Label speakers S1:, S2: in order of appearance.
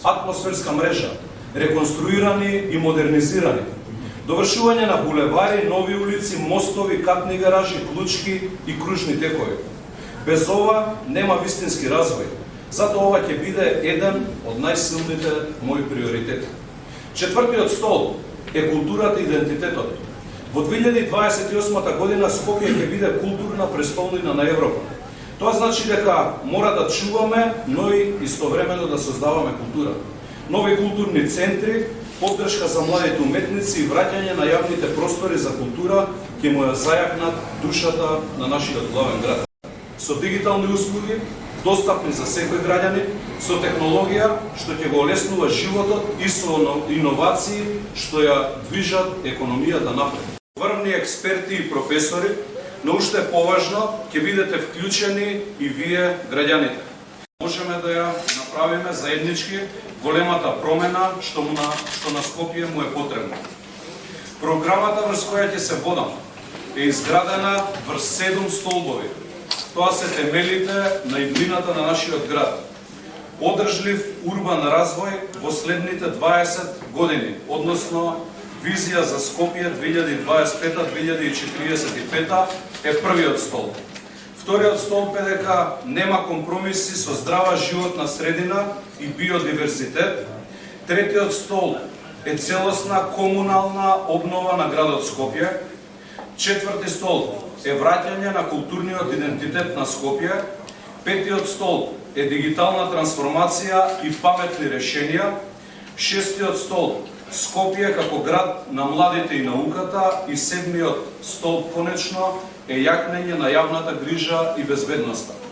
S1: атмосферска мрежа, реконструирани и модернизирани. Довршување на булевари, нови улици, мостови, катни гаражи, клучки и кружни текови. Без ова нема вистински развој. Затоа ова ќе биде еден од најсилните мои приоритети. Четвртиот стол е културата и идентитетот. Во 2028 година Скопје ќе биде културна престолнина на Европа. Тоа значи дека мора да чуваме, но и истовремено да создаваме култура. Нови културни центри, поддршка за младите уметници и враќање на јавните простори за култура ќе му ја зајакнат душата на нашиот главен град. Со дигитални услуги, достапни за секој граѓанин, со технологија што ќе го олеснува животот и со иновации што ја движат економијата напред. Врвни експерти и професори, но уште поважно ќе бидете вклучени и вие граѓаните. Можеме да ја направиме заеднички големата промена што на Скопје му е потребна. Програмата врз која ќе се водам е изградена врз 7 столбови. Тоа се темелите на иднината на нашиот град. Одржлив урбан развој во следните 20 години, односно визија за Скопје 2025-2045 е првиот столб. Вториот столб е дека нема компромиси со здрава животна средина и биодиверзитет. Третиот столб е целосна комунална обнова на градот Скопје. Четврти столб е враќање на културниот идентитет на Скопје. Петиот столб е дигитална трансформација и паметни решенија. Шестиот столб Скопје како град на младите и науката и седмиот столб конечно е јакнење на јавната грижа и безбедноста.